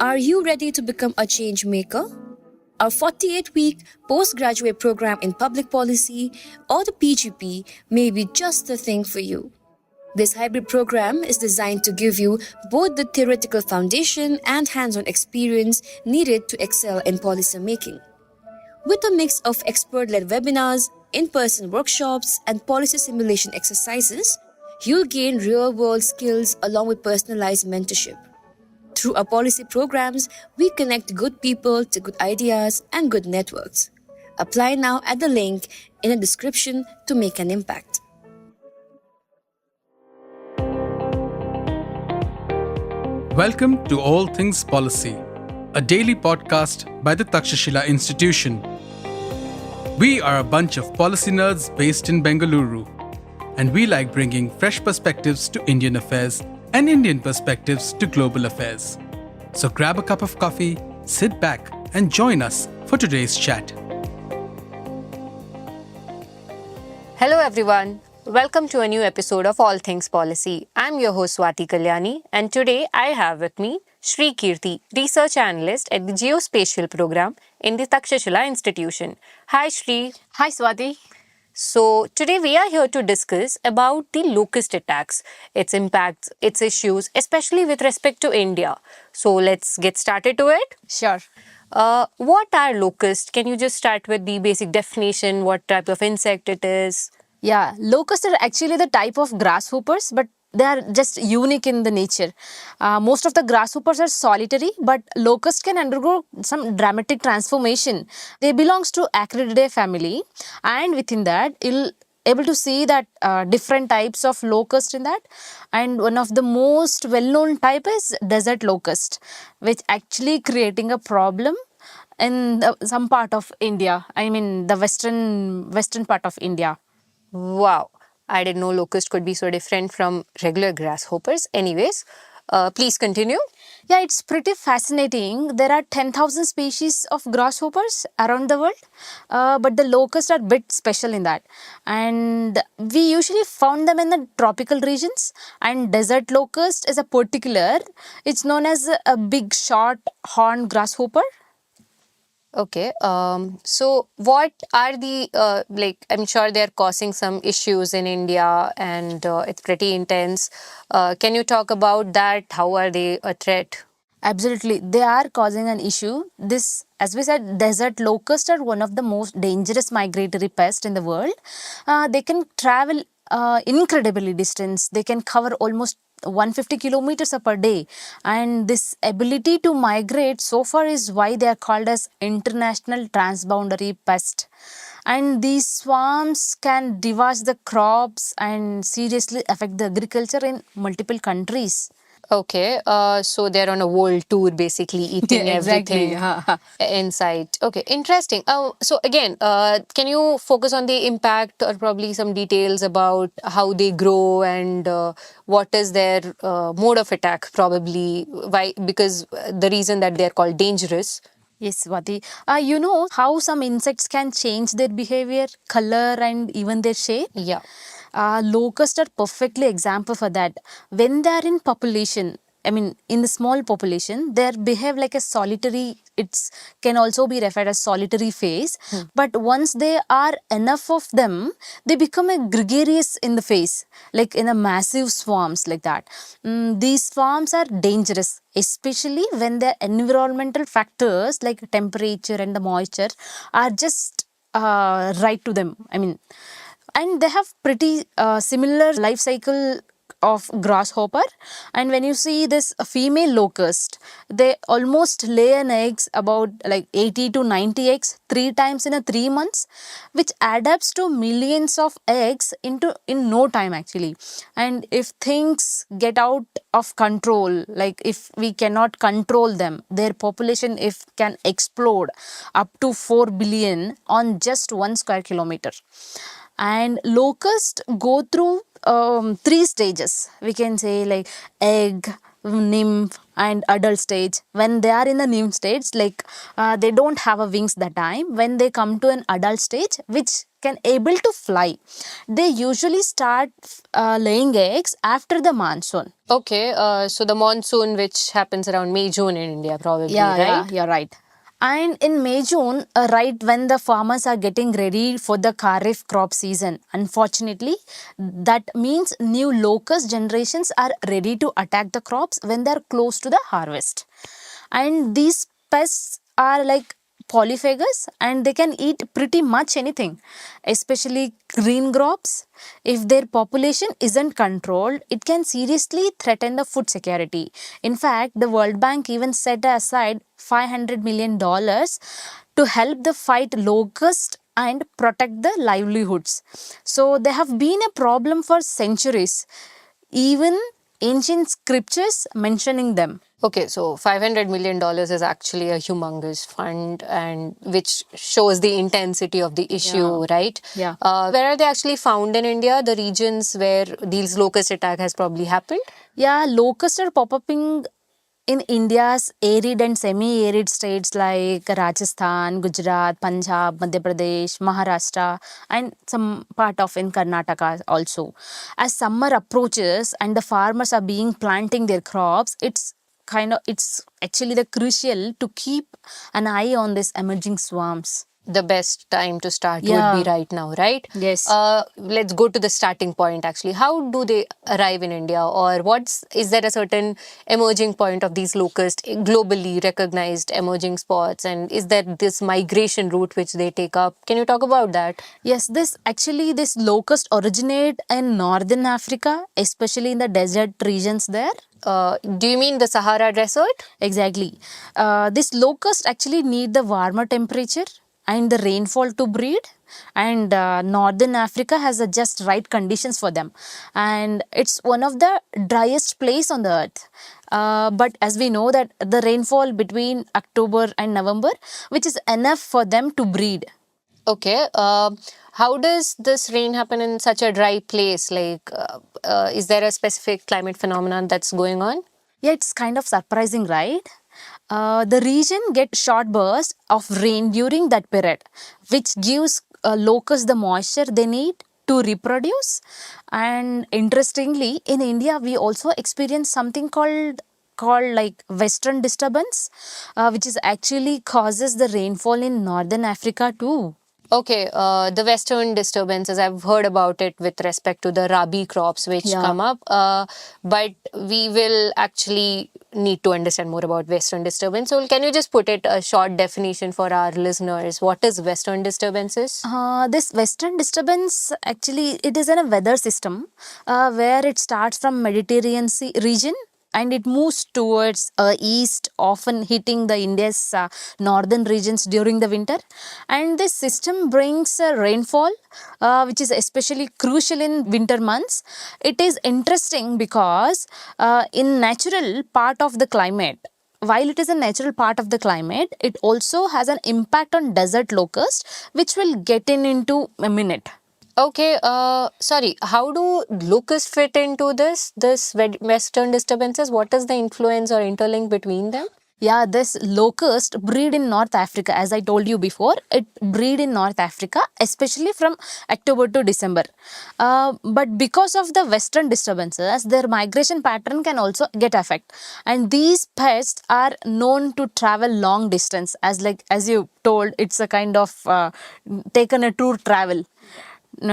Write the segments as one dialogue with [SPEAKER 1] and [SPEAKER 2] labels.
[SPEAKER 1] Are you ready to become a change maker? Our 48-week postgraduate program in public policy or the PGP may be just the thing for you. This hybrid program is designed to give you both the theoretical foundation and hands-on experience needed to excel in policy making. With a mix of expert-led webinars, in-person workshops, and policy simulation exercises, you'll gain real-world skills along with personalized mentorship. Through our policy programs, we connect good people to good ideas and good networks. Apply now at the link in the description to make an impact.
[SPEAKER 2] Welcome to All Things Policy, a daily podcast by the Takshashila Institution. We are a bunch of policy nerds based in Bengaluru, and we like bringing fresh perspectives to Indian affairs and Indian perspectives to global affairs. So grab a cup of coffee, sit back, and join us for today's chat.
[SPEAKER 3] Hello everyone. Welcome to a new episode of All Things Policy. I'm your host Swathi Kalyani, and today I have with me Shree Keerthi, research analyst at the Geospatial program in the Takshashila Institution. Hi Shree.
[SPEAKER 4] Hi Swathi.
[SPEAKER 3] So today we are here to discuss about the locust attacks, its impacts, its issues, especially with respect to India. So let's get started to it.
[SPEAKER 4] Sure.
[SPEAKER 3] What are locusts? Can you just start with the basic definition, what type of insect it is?
[SPEAKER 4] Yeah, locusts are actually the type of grasshoppers, but they are just unique in the nature. Most of the grasshoppers are solitary, but locusts can undergo some dramatic transformation. They belongs to Acrididae family, and within that, you'll able to see that different types of locust in that. And one of the most well-known type is desert locust, which actually creating a problem in some part of India. I mean, the western part of India.
[SPEAKER 3] Wow, I didn't know locust could be so different from regular grasshoppers. Anyways, please continue.
[SPEAKER 4] Yeah, it's pretty fascinating. There are 10,000 species of grasshoppers around the world, but the locusts are a bit special in that. And we usually found them in the tropical regions, and desert locust is a particular. It's known as a big short horned grasshopper.
[SPEAKER 3] Okay, so what are the, I'm sure they're causing some issues in India and it's pretty intense. Can you talk about that? How are they a threat?
[SPEAKER 4] Absolutely, they are causing an issue. This, as we said, desert locusts are one of the most dangerous migratory pests in the world. They can travel incredibly distance. They can cover almost 150 kilometers per day, and this ability to migrate so far is why they are called as international transboundary pest. And these swarms can devastate the crops and seriously affect the agriculture in multiple countries.
[SPEAKER 3] Okay, so they're on a world tour basically eating everything in sight. Okay, interesting. So again, can you focus on the impact or probably some details about how they grow and what is their mode of attack probably? Why? Because the reason that they're called dangerous.
[SPEAKER 4] Yes, Swati. You know how some insects can change their behavior, color, and even their shape?
[SPEAKER 3] Yeah.
[SPEAKER 4] Locusts are perfectly example for that. When they are in population, I mean in the small population, they behave like a solitary. It can also be referred as solitary phase. But once they are enough of them, they become a gregarious in the phase, like in a massive swarms like that. These swarms are dangerous, especially when the environmental factors like temperature and the moisture are just right to them. I mean. And they have pretty similar life cycle of grasshopper. And when you see this female locust, they almost lay an eggs about like 80 to 90 eggs 3 times in a 3 months, which adds up to millions of eggs in no time actually. And if things get out of control, like if we cannot control them, their population if can explode up to 4 billion on just 1 square kilometer. And locusts go through 3 stages. We can say like egg, nymph and adult stage. When they are in the nymph stage, like they don't have a wings that time. When they come to an adult stage, which can able to fly. They usually start laying eggs after the monsoon.
[SPEAKER 3] Okay, so the monsoon, which happens around May, June in India, probably, right?
[SPEAKER 4] Yeah, you're right. And in May, June, right when the farmers are getting ready for the Kharif crop season, unfortunately, that means new locust generations are ready to attack the crops when they're close to the harvest. And these pests are like polyphagous and they can eat pretty much anything, especially green crops. If their population isn't controlled, it can seriously threaten the food security. In fact, the World Bank even set aside $500 million to help the fight locust and protect the livelihoods. So they have been a problem for centuries, even ancient scriptures mentioning them.
[SPEAKER 3] Okay, so $500 million is actually a humongous fund, and which shows the intensity of the issue, right?
[SPEAKER 4] Yeah.
[SPEAKER 3] Where are they actually found in India? The regions where these locust attack has probably happened?
[SPEAKER 4] Yeah, locusts are pop-upping in India's arid and semi-arid states like Rajasthan, Gujarat, Punjab, Madhya Pradesh, Maharashtra, and some part of in Karnataka also. As summer approaches and the farmers are being planting their crops, it's actually the crucial to keep an eye on these emerging swarms.
[SPEAKER 3] The best time to start
[SPEAKER 4] Yeah.
[SPEAKER 3] would be right now, right?
[SPEAKER 4] Yes.
[SPEAKER 3] Let's go to the starting point actually. How do they arrive in India, or is there a certain emerging point of these locusts, globally recognized emerging spots, and is there this migration route which they take up? Can you talk about that?
[SPEAKER 4] Yes, this locust originate in northern Africa, especially in the desert regions there.
[SPEAKER 3] Do you mean the Sahara Desert?
[SPEAKER 4] Exactly. This locust actually need the warmer temperature and the rainfall to breed, and northern Africa has the just right conditions for them, and it's one of the driest place on the earth. But as we know that the rainfall between October and November, which is enough for them to breed.
[SPEAKER 3] Okay. How does this rain happen in such a dry place? Like, is there a specific climate phenomenon that's going on?
[SPEAKER 4] Yeah, it's kind of surprising, right? The region gets short bursts of rain during that period, which gives locusts the moisture they need to reproduce. And interestingly, in India, we also experience something called like western disturbance, which is actually causes the rainfall in northern Africa too.
[SPEAKER 3] Okay, the western disturbances, I've heard about it with respect to the rabi crops which
[SPEAKER 4] Yeah.
[SPEAKER 3] come up, but we will actually need to understand more about western disturbance. So can you just put it a short definition for our listeners? What is western disturbances?
[SPEAKER 4] This western disturbance actually it is in a weather system where it starts from Mediterranean Sea region and it moves towards east, often hitting the India's northern regions during the winter. And this system brings rainfall, which is especially crucial in winter months. It is interesting because in natural part of the climate, while it is a natural part of the climate, it also has an impact on desert locust, which we'll get into a minute.
[SPEAKER 3] Okay, sorry, how do locusts fit into this western disturbances? What is the influence or interlink between them?
[SPEAKER 4] Yeah, this locust breed in North Africa. As I told you before, it breed in North Africa, especially from October to December. But because of the western disturbances, their migration pattern can also get affected. And these pests are known to travel long distance. As you told, it's a kind of taken a tour travel. They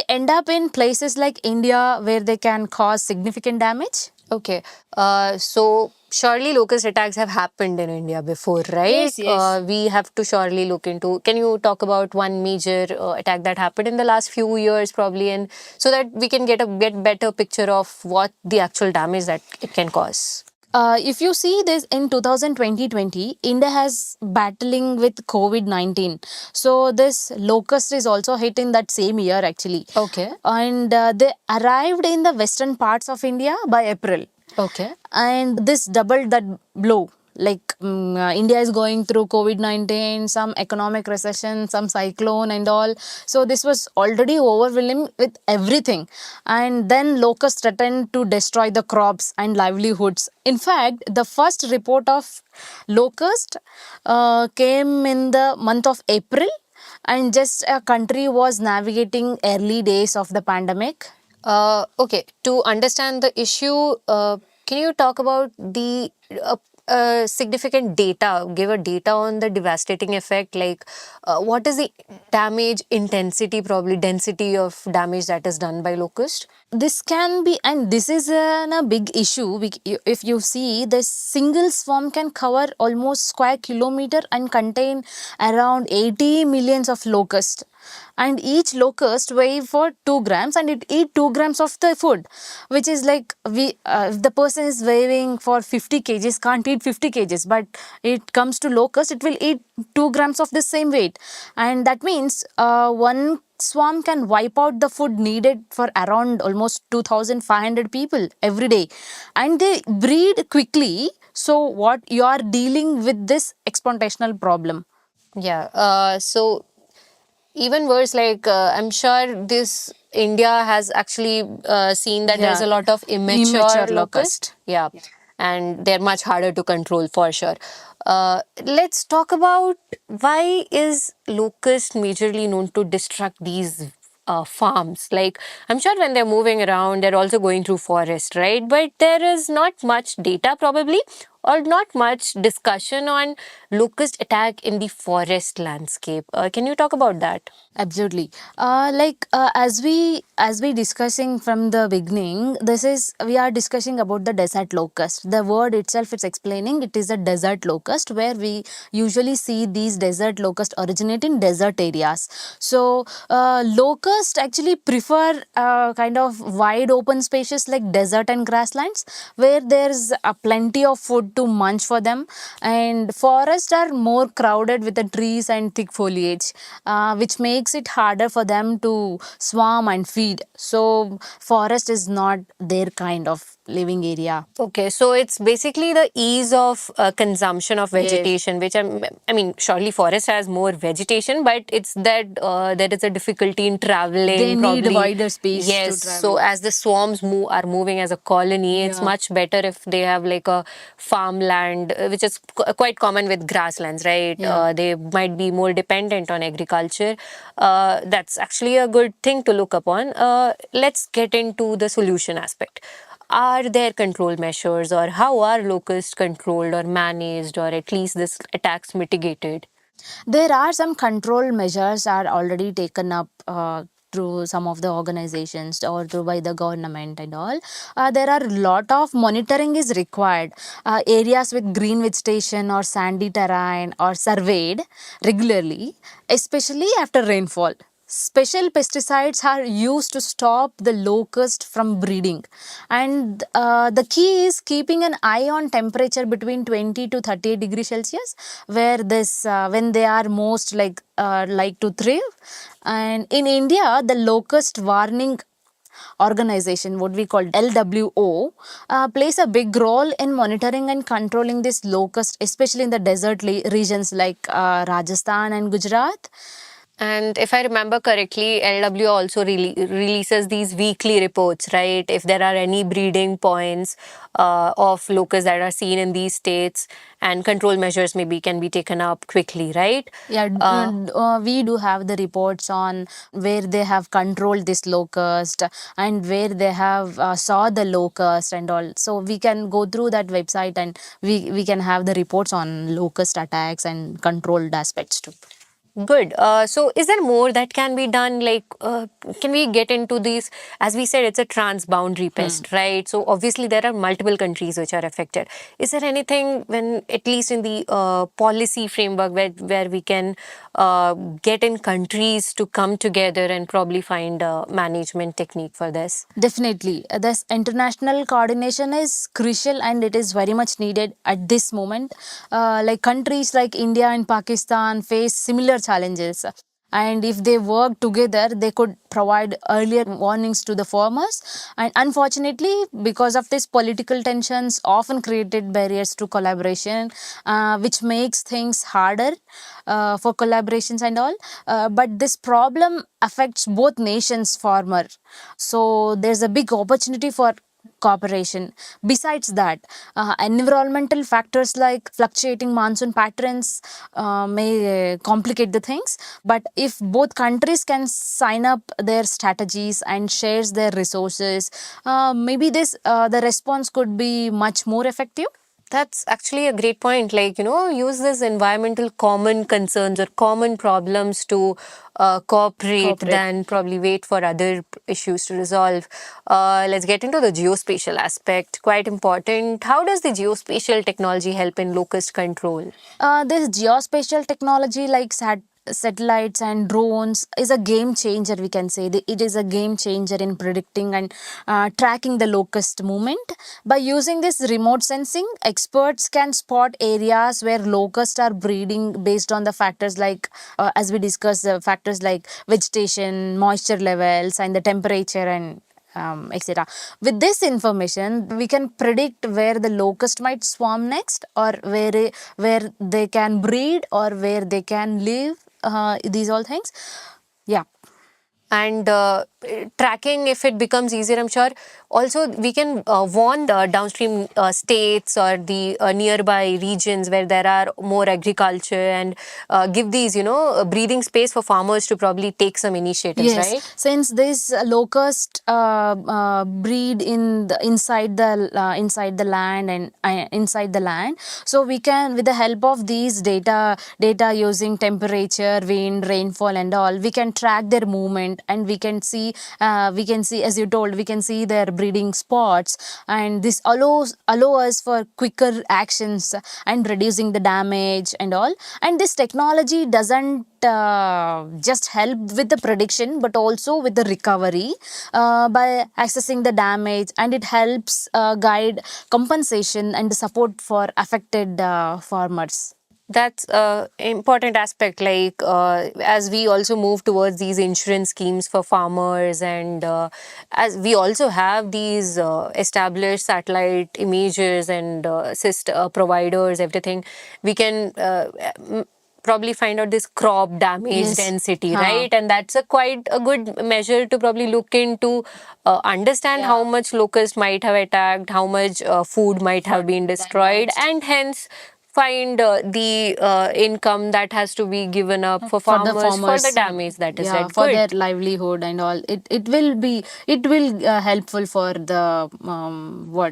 [SPEAKER 4] end up in places like India where they can cause significant damage.
[SPEAKER 3] Okay, so surely locust attacks have happened in India before, right?
[SPEAKER 4] Yes.
[SPEAKER 3] We have to surely look into. Can you talk about one major attack that happened in the last few years, probably, and so that we can get better picture of what the actual damage that it can cause?
[SPEAKER 4] If you see this in 2020, India has battling with COVID-19. So this locust is also hit in that same year actually.
[SPEAKER 3] Okay.
[SPEAKER 4] And they arrived in the western parts of India by April.
[SPEAKER 3] Okay.
[SPEAKER 4] And this doubled that blow. Like India is going through COVID-19, some economic recession, some cyclone and all. So this was already overwhelming with everything. And then locusts threatened to destroy the crops and livelihoods. In fact, the first report of locust came in the month of April. and just a country was navigating early days of the pandemic.
[SPEAKER 3] Okay, to understand the issue, can you talk about the significant data, give a data on the devastating effect? Like, what is the damage intensity, probably density of damage that is done by locust?
[SPEAKER 4] This can be, and this is a big issue. If you see, the single swarm can cover almost square kilometer and contain around 80 millions of locusts, and each locust weigh for 2 grams and it eat 2 grams of the food, which is like, if the person is weighing for 50 kgs can't eat 50 kgs, but it comes to locust, it will eat 2 grams of the same weight, and that means one swarm can wipe out the food needed for around almost 2,500 people every day, and they breed quickly. So what you are dealing with this exponential problem.
[SPEAKER 3] Yeah. So even worse, like I'm sure this India has actually seen that there's a lot of immature locust. Yeah. And they're much harder to control for sure. Let's talk about why is locust majorly known to destruct these farms. Like, I'm sure when they're moving around, they're also going through forest, right? But there is not much data probably, or not much discussion on locust attack in the forest landscape. Can you talk about that?
[SPEAKER 4] Absolutely. As we discussing from the beginning, we are discussing about the desert locust. The word itself is explaining it is a desert locust, where we usually see these desert locusts originate in desert areas. So locusts actually prefer kind of wide open spaces like desert and grasslands, where there's plenty of food to munch for them, and forests are more crowded with the trees and thick foliage, which makes it harder for them to swarm and feed. So forest is not their kind of living area.
[SPEAKER 3] Okay, so it's basically the ease of consumption of vegetation, which I mean, surely forest has more vegetation, but it's that there is a difficulty in traveling.
[SPEAKER 4] They
[SPEAKER 3] probably.
[SPEAKER 4] need wider space.
[SPEAKER 3] Yes,
[SPEAKER 4] to travel.
[SPEAKER 3] so as the swarms are moving as a colony, it's much better if they have like a farmland, which is quite common with grasslands, right?
[SPEAKER 4] Yeah.
[SPEAKER 3] They might be more dependent on agriculture. That's actually a good thing to look upon. Let's get into the solution aspect. Are there control measures, or how are locusts controlled or managed, or at least this attacks mitigated?
[SPEAKER 4] There are some control measures are already taken up through some of the organizations or through by the government and all. There are a lot of monitoring is required. Areas with green vegetation or sandy terrain are surveyed regularly, especially after rainfall. Special pesticides are used to stop the locust from breeding, and the key is keeping an eye on temperature between 20 to 30 degrees Celsius, where this when they are most like to thrive. And in India, the locust warning organization, what we call LWO, plays a big role in monitoring and controlling this locust, especially in the desert regions like Rajasthan and Gujarat.
[SPEAKER 3] And if I remember correctly, LW also releases these weekly reports, right? If there are any breeding points of locusts that are seen in these states, and control measures maybe can be taken up quickly, right?
[SPEAKER 4] Yeah, we do have the reports on where they have controlled this locust and where they have saw the locust and all. So we can go through that website and we can have the reports on locust attacks and controlled aspects too.
[SPEAKER 3] Good. So is there more that can be done? Like, can we get into these? As we said, it's a transboundary pest, right? So obviously there are multiple countries which are affected. Is there anything when, at least in the policy framework, where we can get in countries to come together and probably find a management technique for this?
[SPEAKER 4] Definitely. This international coordination is crucial and it is very much needed at this moment. Like countries like India and Pakistan face similar challenges. And if they work together, they could provide earlier warnings to the farmers. And unfortunately, because of this, political tensions often created barriers to collaboration, which makes things harder for collaborations and all. But this problem affects both nations farmer. So there's a big opportunity for cooperation. Besides that, environmental factors like fluctuating monsoon patterns may complicate the things. But if both countries can sign up their strategies and shares their resources, maybe the response could be much more effective.
[SPEAKER 3] That's actually a great point. Like, use this environmental common concerns or common problems to cooperate than probably wait for other issues to resolve. Let's get into the geospatial aspect. Quite important. How does the geospatial technology help in locust control?
[SPEAKER 4] This geospatial technology like satellites and drones is a game changer, we can say. It is a game changer in predicting and tracking the locust movement. By using this remote sensing, experts can spot areas where locusts are breeding based on the factors like, as we discussed, factors like vegetation, moisture levels, and the temperature and etc. With this information, we can predict where the locust might swarm next, or where they can breed, or where they can live. These all things. Yeah.
[SPEAKER 3] And tracking, if it becomes easier, I'm sure also we can warn the downstream states or the nearby regions where there are more agriculture, and give these breathing space for farmers to probably take some initiatives.
[SPEAKER 4] Yes,
[SPEAKER 3] right?
[SPEAKER 4] since this locust breed inside the land and inside the land, so we can, with the help of these data using temperature, wind, rainfall and all, we can track their movement, and we can see, as you told, we can see their breeding spots, and this allows us for quicker actions and reducing the damage and all. And this technology doesn't just help with the prediction, but also with the recovery by accessing the damage, and it helps guide compensation and support for affected farmers.
[SPEAKER 3] That's an important aspect, like as we also move towards these insurance schemes for farmers, and as we also have these established satellite images and providers, everything, we can probably find out this crop damage density, right? And that's quite a good measure to probably look into, understand how much locust might have attacked, how much food might have been destroyed, and hence find the income that has to be given up for farmers for the damage that is
[SPEAKER 4] for their livelihood and all. It will helpful for the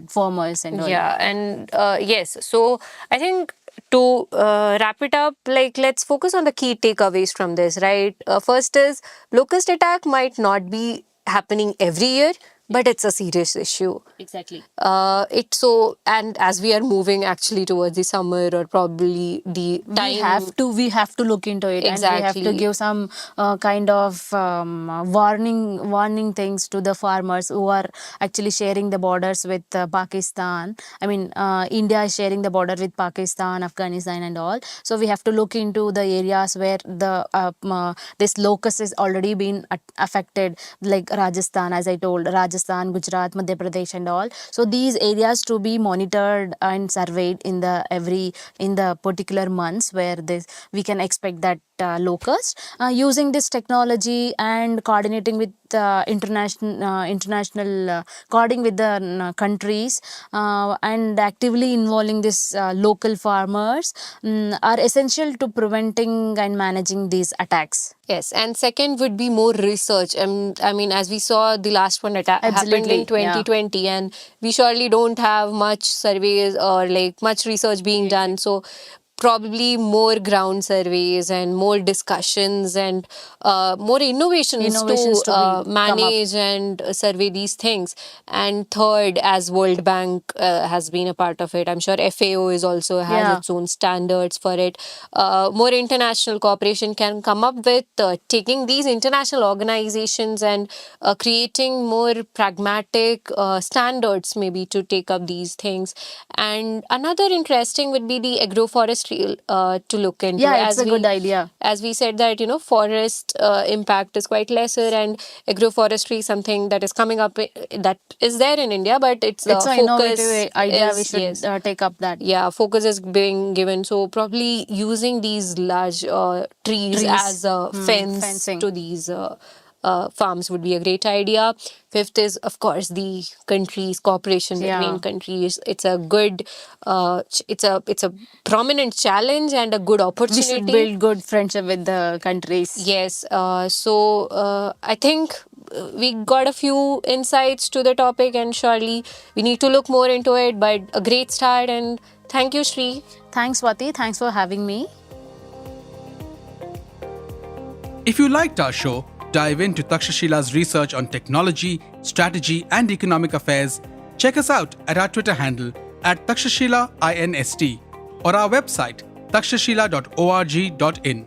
[SPEAKER 4] farmers and all.
[SPEAKER 3] Yeah, and yes, so I think to wrap it up, like, let's focus on the key takeaways from this, right? First is, locust attack might not be happening every year, but it's a serious issue.
[SPEAKER 4] Exactly.
[SPEAKER 3] And as we are moving actually towards the summer, or probably the time,
[SPEAKER 4] we have to look into it.
[SPEAKER 3] Exactly.
[SPEAKER 4] And we have to give some kind of warning things to the farmers who are actually sharing the borders with Pakistan. I mean, India is sharing the border with Pakistan, Afghanistan and all. So we have to look into the areas where this locust has already been affected, like Rajasthan, as I told, Rajasthan, Gujarat, Madhya Pradesh and all. So these areas to be monitored and surveyed in the particular months where we can expect that locust. Using this technology and coordinating with international coordinating with the countries and actively involving this local farmers are essential to preventing and managing these attacks.
[SPEAKER 3] Yes, and second would be more research. I mean, as we saw, the last one happened in 2020, and we surely don't have much surveys or like much research being done. So probably more ground surveys and more discussions and more innovations to manage and survey these things. And third, as World Bank has been a part of it, I'm sure FAO is also has its own standards for it. More international cooperation can come up with taking these international organizations and creating more pragmatic standards maybe to take up these things. And another interesting would be the agroforestry to look into.
[SPEAKER 4] Yeah, it's a good idea.
[SPEAKER 3] As we said that, forest impact is quite lesser, and agroforestry is something that is coming up, that is there in India, but it's
[SPEAKER 4] an innovative idea. We should take up that.
[SPEAKER 3] Yeah, focus is being given. So probably using these large trees as a fence to these farms would be a great idea. Fifth is, of course, the countries, cooperation between countries. It's a good, it's a prominent challenge and a good
[SPEAKER 4] We
[SPEAKER 3] opportunity.
[SPEAKER 4] should build good friendship with the countries.
[SPEAKER 3] Yes. So I think we got a few insights to the topic, and surely we need to look more into it. But a great start, and thank you, Shree.
[SPEAKER 4] Thanks, Swathi. Thanks for having me.
[SPEAKER 2] If you liked our show, dive into Takshashila's research on technology, strategy, and economic affairs. Check us out at our Twitter handle @TakshashilaINST or our website takshashila.org.in.